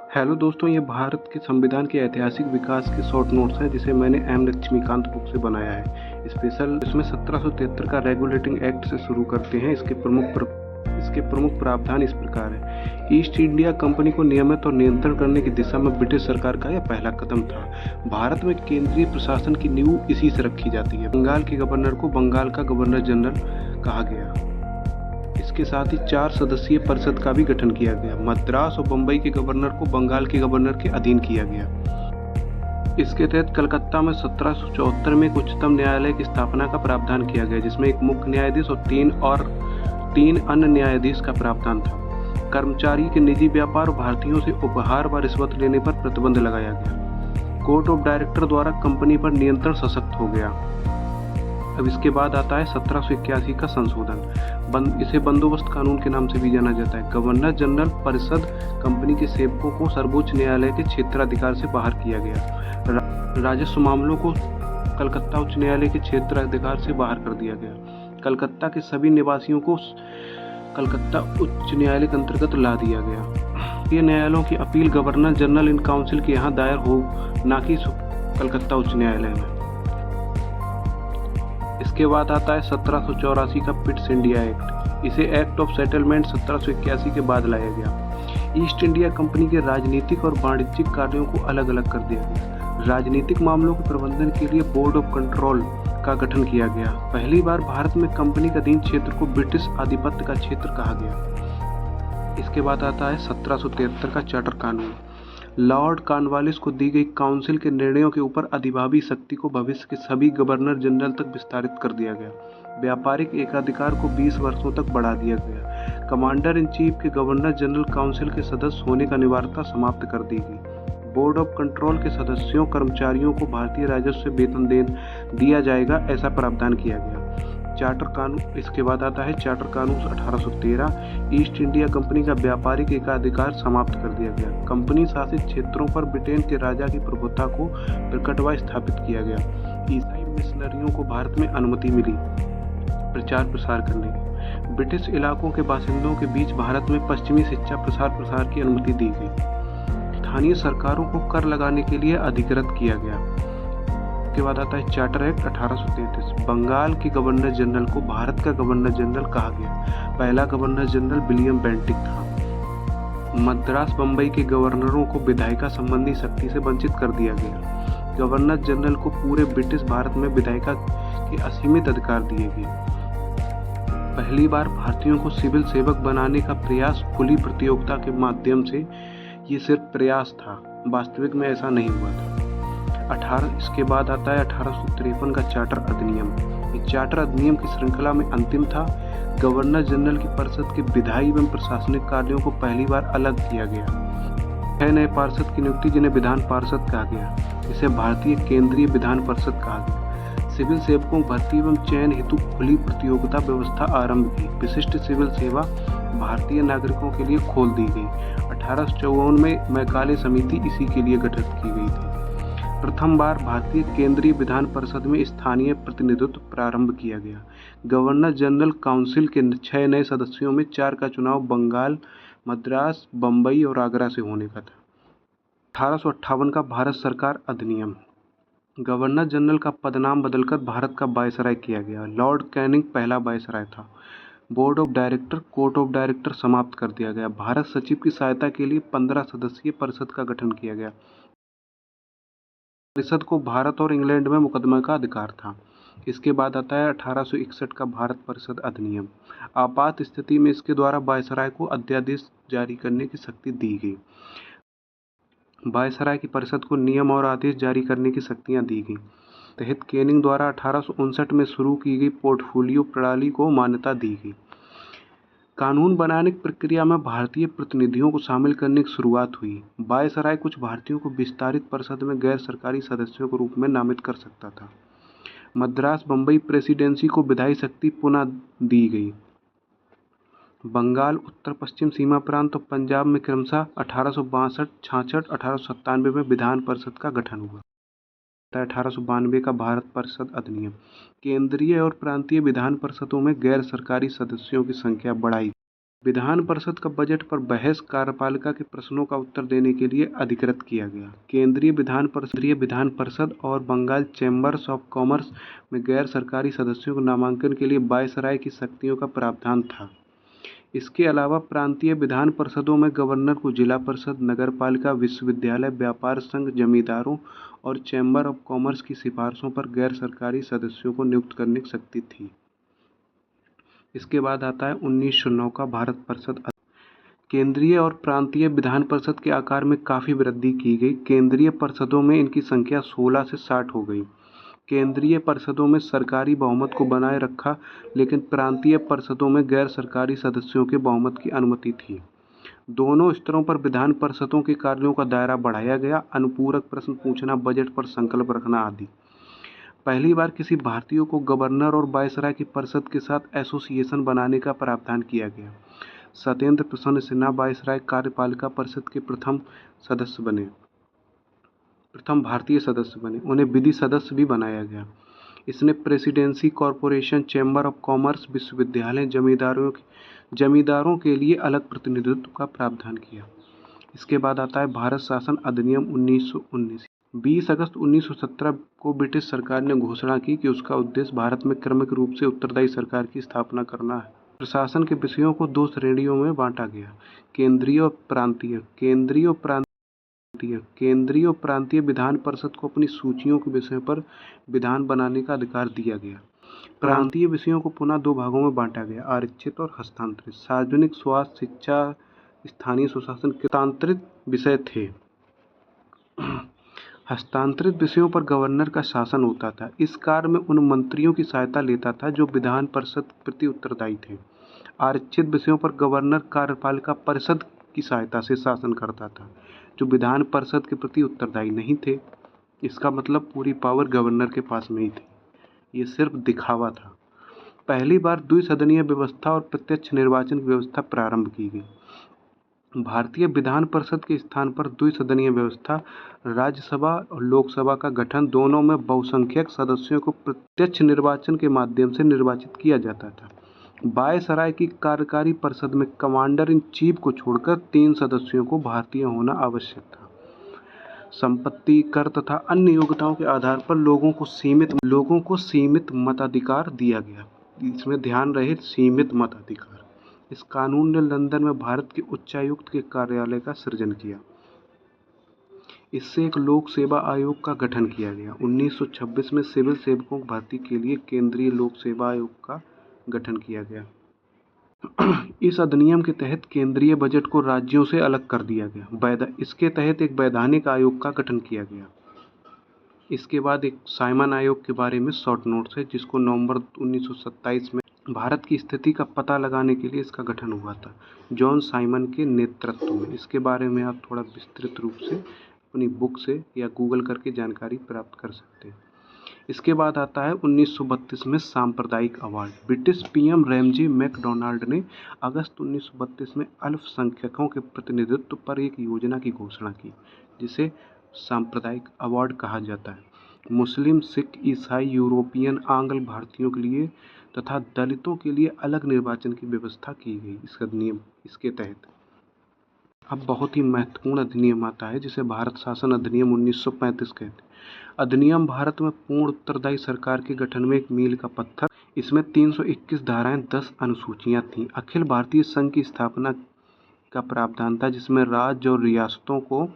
Hello दोस्तों, ये भारत के संविधान के ऐतिहासिक विकास के शॉर्ट नोट्स हैं जिसे मैंने एम लक्ष्मीकांत बुक से बनाया है। स्पेशल इसमें 1773 का रेगुलेटिंग एक्ट से शुरू करते हैं। इसके प्रमुख प्रावधान इस प्रकार है। ईस्ट इंडिया कंपनी को नियमित और नियंत्रण करने की दिशा में ब्रिटिश सरकार का यह पहला कदम था। भारत में केंद्रीय प्रशासन की नींव इसी से रखी जाती है। बंगाल के गवर्नर को बंगाल का गवर्नर जनरल कहा गया। इसके साथ ही 4 सदस्यीय परिषद का भी गठन किया गया। मद्रास और बम्बई के गवर्नर को बंगाल के गवर्नर के अधीन किया गया। इसके तहत कलकत्ता में 1774 में एक उच्चतम न्यायालय की स्थापना का प्रावधान किया गया, जिसमें एक मुख्य न्यायाधीश और तीन अन्य न्यायाधीश का प्रावधान था। कर्मचारी के निजी व्यापार और भारतीयों से उपहार व रिश्वत लेने पर प्रतिबंध लगाया गया। कोर्ट ऑफ डायरेक्टर द्वारा कंपनी पर नियंत्रण सशक्त हो गया। अब इसके बाद आता है 1781 का संशोधन। इसे बंदोबस्त कानून के नाम से भी जाना जाता है। गवर्नर जनरल परिषद कंपनी के सेवकों को सर्वोच्च न्यायालय के क्षेत्राधिकार से बाहर किया गया। राजस्व मामलों को कलकत्ता उच्च न्यायालय के क्षेत्राधिकार से बाहर कर दिया गया। कलकत्ता के सभी निवासियों को कलकत्ता उच्च न्यायालय के अंतर्गत ला दिया गया। ये न्यायालयों की appeal governor general in council के यहाँ दायर हो, न कि कलकत्ता उच्च न्यायालय में। इसके बाद आता है 1784 का पिट्स इंडिया एक्ट। इसे एक्ट ऑफ सेटलमेंट 1781 के बाद लाया गया। ईस्ट इंडिया कंपनी के राजनीतिक और वाणिज्यिक कार्यों को अलग अलग कर दिया गया। राजनीतिक मामलों के प्रबंधन के लिए बोर्ड ऑफ कंट्रोल का गठन किया गया। पहली बार भारत में कंपनी के अधीन क्षेत्र को ब्रिटिश आधिपत्य का क्षेत्र कहा गया। इसके बाद आता है 1773 का चार्टर कानून। लॉर्ड कॉर्नवालिस को दी गई काउंसिल के निर्णयों के ऊपर अधिभावी शक्ति को भविष्य के सभी गवर्नर जनरल तक विस्तारित कर दिया गया। व्यापारिक एकाधिकार को 20 वर्षों तक बढ़ा दिया गया। कमांडर इन चीफ के गवर्नर जनरल काउंसिल के सदस्य होने का अनिवार्यता समाप्त कर दी गई। बोर्ड ऑफ कंट्रोल के सदस्यों कर्मचारियों को भारतीय राजस्व से वेतन दिया जाएगा, ऐसा प्रावधान किया गया। चार्टर कानून। इसके बाद आता है चार्टर कानून 1813। ईस्ट इंडिया कंपनी का व्यापारिक एकाधिकार समाप्त कर दिया गया। कंपनी शासित क्षेत्रों पर ब्रिटेन के राजा की प्रभुता को प्रकटवा स्थापित किया गया। ईसाई मिशनरियों को भारत में अनुमति मिली प्रचार प्रसार करने की। ब्रिटिश इलाकों के बासिंदों के बीच भारत में पश्चिमी शिक्षा प्रसार की अनुमति दी गई। स्थानीय सरकारों को कर लगाने के लिए अधिकृत किया गया। के बाद आता है चार्टर एक्ट 1833। बंगाल के गवर्नर जनरल को भारत का गवर्नर जनरल कहा गया। पहला गवर्नर जनरल विलियम बेंटिक था। मद्रास बम्बई के गवर्नरों को विधायिका संबंधी शक्ति से वंचित कर दिया गया। गवर्नर जनरल को पूरे ब्रिटिश भारत में विधायिका के असीमित अधिकार दिए गए। पहली बार भारतीयों को सिविल सेवक बनाने का प्रयास खुली प्रतियोगिता के माध्यम से। ये सिर्फ प्रयास था, वास्तविक में ऐसा नहीं हुआ था। इसके बाद आता है 1853 का चार्टर अधिनियम। ये चार्टर अधिनियम की श्रृंखला में अंतिम था। गवर्नर जनरल की परिषद के विधायी एवं प्रशासनिक कार्यों को पहली बार अलग किया गया। 6 नए पार्षद की नियुक्ति, जिन्हें विधान पार्षद कहा गया। इसे भारतीय केंद्रीय विधान परिषद कहा गया। सिविल सेवकों भर्ती एवं चयन हेतु खुली प्रतियोगिता व्यवस्था आरंभ की। विशिष्ट सिविल सेवा भारतीय नागरिकों के लिए खोल दी गई। 1854 में मैकाले समिति इसी के लिए गठित की गई थी। प्रथम बार भारतीय केंद्रीय विधान परिषद में स्थानीय प्रतिनिधित्व प्रारंभ किया गया। गवर्नर जनरल काउंसिल के 6 नए सदस्यों में 4 का चुनाव बंगाल, मद्रास, बम्बई और आगरा से होने का था। 1858 का भारत सरकार अधिनियम। गवर्नर जनरल का पदनाम बदलकर भारत का वायसराय किया गया। लॉर्ड कैनिंग पहला वायसराय था। Board of director, court of director समाप्त कर दिया गया। भारत सचिव की सहायता के लिए 15 सदस्यीय परिषद का गठन किया गया। परिषद को भारत और इंग्लैंड में मुकदमे का अधिकार था। इसके बाद आता है 1861 का भारत परिषद अधिनियम। आपात स्थिति में इसके द्वारा वायसराय को अध्यादेश जारी करने की शक्ति दी गई। वायसराय की परिषद को नियम और आदेश जारी करने की शक्तियां दी गई। तहत केनिंग द्वारा 1859 में शुरू की गई पोर्टफोलियो प्रणाली को मान्यता दी गई। कानून बनाने की प्रक्रिया में भारतीय प्रतिनिधियों को शामिल करने की शुरुआत हुई। वायसराय कुछ भारतीयों को विस्तारित परिषद में गैर सरकारी सदस्यों के रूप में नामित कर सकता था। मद्रास बम्बई प्रेसिडेंसी को विधायी शक्ति पुनः दी गई। बंगाल, उत्तर पश्चिम सीमा प्रांत और पंजाब में क्रमशः 1862, 66, 1897 में विधान परिषद का गठन हुआ। 1892 का भारत परिषद अधिनियम। केंद्रीय और प्रांतीय विधान परिषदों में गैर सरकारी सदस्यों की संख्या बढ़ाई। विधान परिषद का बजट पर बहस कार्यपालिका के प्रश्नों का उत्तर देने के लिए अधिकृत किया गया। केंद्रीय विधान परिषद और बंगाल चैम्बर्स ऑफ कॉमर्स में गैर सरकारी सदस्यों को नामांकन के लिए वायसराय की शक्तियों का प्रावधान था। इसके अलावा प्रांतीय विधान परिषदों में गवर्नर को जिला परिषद, नगरपालिका, विश्वविद्यालय, व्यापार संघ, जमींदारों और चैम्बर ऑफ कॉमर्स की सिफारिशों पर गैर सरकारी सदस्यों को नियुक्त करने की शक्ति थी। इसके बाद आता है 1909 का भारत परिषद। केंद्रीय और प्रांतीय विधान परिषद के आकार में काफ़ी वृद्धि की गई। केंद्रीय परिषदों में इनकी संख्या 16 से 60 हो गई। केंद्रीय परिषदों में सरकारी बहुमत को बनाए रखा, लेकिन प्रांतीय परिषदों में गैर सरकारी सदस्यों के बहुमत की अनुमति थी। दोनों स्तरों पर विधान परिषदों के कार्यों का दायरा बढ़ाया गया। अनुपूरक प्रश्न पूछना, बजट पर संकल्प रखना आदि। पहली बार किसी भारतीय को गवर्नर और वायसराय की परिषद के साथ एसोसिएशन बनाने का प्रावधान किया गया। सत्येंद्र प्रसन्न सिन्हा वायसराय कार्यपालिका परिषद के प्रथम भारतीय सदस्य बने। उन्हें विधि सदस्य भी बनाया गया। इसने presidency, corporation, chamber of commerce, विश्वविद्यालय, जमींदारों के लिए अलग प्रतिनिधित्व का प्रावधान किया। इसके बाद आता है भारत शासन अधिनियम 1919। 20 अगस्त 1917 को ब्रिटिश सरकार ने घोषणा की कि उसका उद्देश्य भारत में क्रमिक रूप से उत्तरदायी सरकार की स्थापना करना है। प्रशासन के विषयों को 2 श्रेणियों में बांटा गया: केंद्रीय और प्रांतीय। केंद्रीय और प्रांतीय विधान परिषद को अपनी सूचियों के विषय पर विधान बनाने का अधिकार दिया गया। प्रांतीय विषयों को पुनः 2 भागों में बांटा गया: आरक्षित और हस्तांतरित। सार्वजनिक स्वास्थ्य, शिक्षा, स्थानीय सुशासन के हस्तांतरित विषय थे। हस्तांतरित विषयों पर गवर्नर का शासन होता था। इस कार्य में उन मंत्रियों की सहायता लेता था जो विधान परिषद के प्रति उत्तरदायी थे। आरक्षित विषयों पर गवर्नर कार्यपालिका परिषद की सहायता से शासन करता था, जो विधान परिषद के प्रति उत्तरदायी नहीं थे। इसका मतलब पूरी पावर गवर्नर के पास में ही थी। ये सिर्फ दिखावा था। पहली बार द्विसदनीय व्यवस्था और प्रत्यक्ष निर्वाचन की व्यवस्था प्रारंभ की गई। भारतीय विधान परिषद के स्थान पर द्विसदनीय व्यवस्था, राज्यसभा और लोकसभा का गठन, दोनों में बहुसंख्यक सदस्यों को प्रत्यक्ष निर्वाचन के माध्यम से निर्वाचित किया जाता था। वायसराय की कार्यकारी परिषद में कमांडर इन चीफ को छोड़कर 3 सदस्यों को भारतीय होना आवश्यक था। संपत्ति, कर तथा अन्य योग्यताओं के आधार पर लोगों को सीमित मताधिकार दिया गया। इसमें ध्यान रहे, सीमित मताधिकार। इस कानून ने लंदन में भारत के उच्चायुक्त के कार्यालय का सृजन किया। इससे एक लोक सेवा आयोग का गठन किया गया। 1926 में सिविल सेवकों की भर्ती के लिए केंद्रीय लोक सेवा आयोग का गठन किया गया। इस अधिनियम के तहत केंद्रीय बजट को राज्यों से अलग कर दिया गया। इसके तहत एक वैधानिक आयोग का गठन किया गया। इसके बाद एक साइमन आयोग के बारे में शॉर्ट नोट्स है, जिसको नवंबर 1927 में भारत की स्थिति का पता लगाने के लिए इसका गठन हुआ था, जॉन साइमन के नेतृत्व में। इसके बारे में आप थोड़ा विस्तृत रूप से अपनी बुक से या गूगल करके जानकारी प्राप्त कर सकते हैं। इसके बाद आता है 1932 में सांप्रदायिक award. British PM Ramsay MacDonald ने अगस्त 1932 में अल्पसंख्यकों के प्रतिनिधित्व पर एक योजना की घोषणा की, जिसे सांप्रदायिक अवार्ड कहा जाता है। मुस्लिम, सिख, ईसाई, यूरोपियन, आंग्ल भारतीयों के लिए तथा दलितों के लिए अलग निर्वाचन की व्यवस्था की गई इसके तहत। अब बहुत ही महत्वपूर्ण अधिनियम आता है, जिसे भारत शासन अधिनियम 1935 कहते हैं। अधिनियम भारत में पूर्ण उत्तरदायी सरकार के गठन में एक मील का पत्थर। इसमें 321 धाराएं, 10 अनुसूचियां थीं। अखिल भारतीय संघ की स्थापना का प्रावधान था, जिसमें राज्य और रियासतों को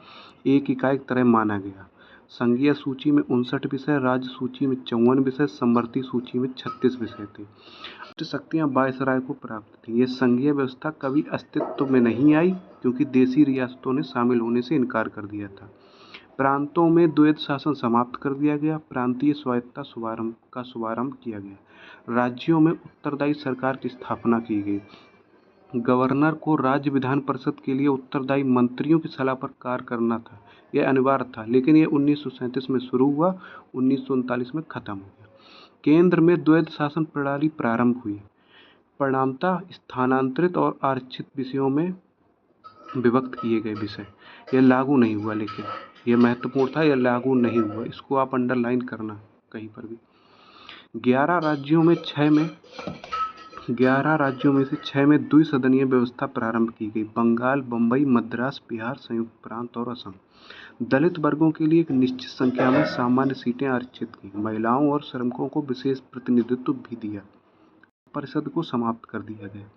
एक इकाई की तरह माना गया। संघीय सूची में 59 विषय, राज्य सूची में 54 विषय, समवर्ती सूची में 36 विषय थे। शक्तियां वायसराय को प्राप्त थीं। यह संघीय व्यवस्था कभी अस्तित्व में नहीं आई, क्योंकि देशी रियासतों ने शामिल होने से इनकार कर दिया था। प्रांतों में द्वैध शासन समाप्त कर दिया गया। प्रांतीय स्वायत्तता का शुभारंभ किया गया। राज्यों में उत्तरदायी सरकार की स्थापना की गई। गवर्नर को राज्य विधान परिषद के लिए उत्तरदायी मंत्रियों की सलाह पर कार्य करना था। यह अनिवार्य था, लेकिन यह 1937 में शुरू हुआ, 1939 में खत्म हो गया। केंद्र में द्वैध शासन प्रणाली प्रारंभ हुई। परिणामतः स्थानांतरित और आरक्षित विषयों में विभक्त किए गए विषय। यह लागू नहीं हुआ, लेकिन यह महत्वपूर्ण था, यह लागू नहीं हुआ। इसको आप अंडरलाइन करना कहीं पर भी। 11 राज्यों में 6 में 11 राज्यों में से 6 में द्विसदनीय व्यवस्था प्रारंभ की गई। बंगाल, बम्बई, मद्रास, बिहार, संयुक्त प्रांत और असम। दलित वर्गों के लिए एक निश्चित संख्या में सामान्य सीटें आरक्षित की। महिलाओं और श्रमिकों को विशेष प्रतिनिधित्व भी दिया। परिषद को समाप्त कर दिया गया।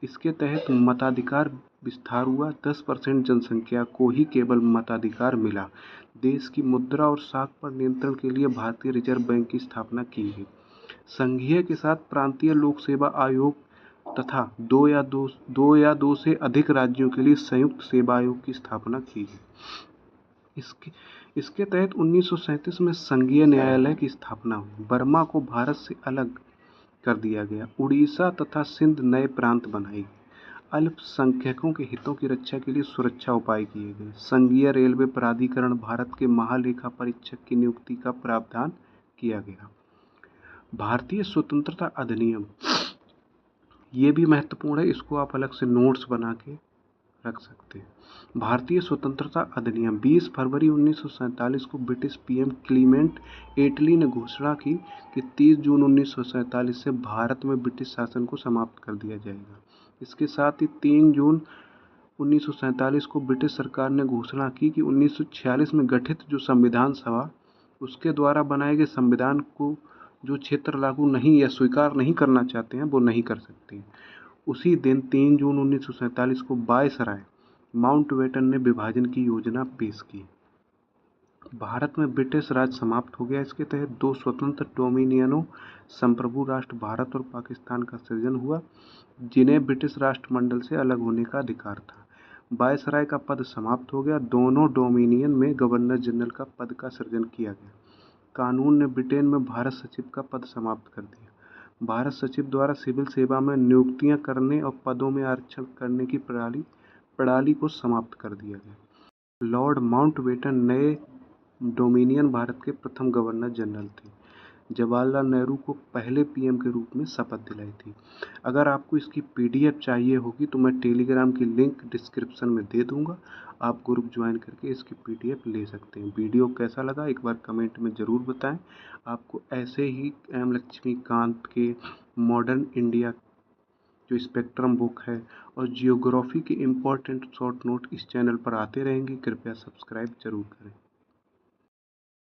इसके तहत मताधिकार विस्तार हुआ। 10% जनसंख्या को ही केवल मताधिकार मिला। देश की मुद्रा और साख पर नियंत्रण के लिए भारतीय रिजर्व बैंक की स्थापना की गई। संघीय के साथ प्रांतीय लोक सेवा आयोग तथा दो या दो से अधिक राज्यों के लिए संयुक्त सेवा आयोग की स्थापना की गई। इसके तहत 1937 में संघीय न्यायालय की स्थापना हुई। बर्मा को भारत से अलग कर दिया गया। उड़ीसा तथा सिंध नए प्रांत बनाए गए। अल्पसंख्यकों के हितों की रक्षा के लिए सुरक्षा उपाय किए गए। संघीय रेलवे प्राधिकरण, भारत के महालेखा परीक्षक की नियुक्ति का प्रावधान किया गया। भारतीय स्वतंत्रता अधिनियम, ये भी महत्वपूर्ण है, इसको आप अलग से नोट्स बना के रख सकते हैं। भारतीय स्वतंत्रता अधिनियम 20 फरवरी 1947 को ब्रिटिश पीएम क्लीमेंट एटली ने घोषणा की कि 30 जून 1947 से भारत में ब्रिटिश शासन को समाप्त कर दिया जाएगा। इसके साथ ही 3 जून 1947 को ब्रिटिश सरकार ने घोषणा की कि 1946 में गठित जो संविधान सभा, उसके द्वारा बनाए गए संविधान को जो क्षेत्र लागू नहीं या स्वीकार नहीं करना चाहते हैं वो नहीं कर सकते हैं। उसी दिन 3 जून 1947 को वायसराय माउंटबेटन ने विभाजन की योजना पेश की। भारत में ब्रिटिश राज समाप्त हो गया। इसके तहत 2 स्वतंत्र डोमिनियनों, संप्रभु राष्ट्र भारत और पाकिस्तान का सृजन हुआ, जिन्हें ब्रिटिश राष्ट्रमंडल से अलग होने का अधिकार था। वायसराय का पद समाप्त हो गया। दोनों डोमिनियन में गवर्नर जनरल का पद का सृजन किया गया। कानून ने ब्रिटेन में भारत सचिव का पद समाप्त कर दिया। भारत सचिव द्वारा सिविल सेवा में नियुक्तियां करने और पदों में आरक्षण करने की प्रणाली को समाप्त कर दिया गया। लॉर्ड माउंटबेटन नए डोमिनियन भारत के प्रथम गवर्नर जनरल थे। जवाहरलाल नेहरू को पहले पीएम के रूप में शपथ दिलाई थी। अगर आपको इसकी पीडीएफ चाहिए होगी तो मैं टेलीग्राम की लिंक डिस्क्रिप्शन में दे दूंगा। आप ग्रुप ज्वाइन करके इसकी पीडीएफ ले सकते हैं। वीडियो कैसा लगा एक बार कमेंट में ज़रूर बताएं। आपको ऐसे ही एम लक्ष्मीकांत के मॉडर्न इंडिया जो स्पेक्ट्रम बुक है और जियोग्राफी के इम्पोर्टेंट शॉर्ट नोट इस चैनल पर आते रहेंगे। कृपया सब्सक्राइब जरूर करें।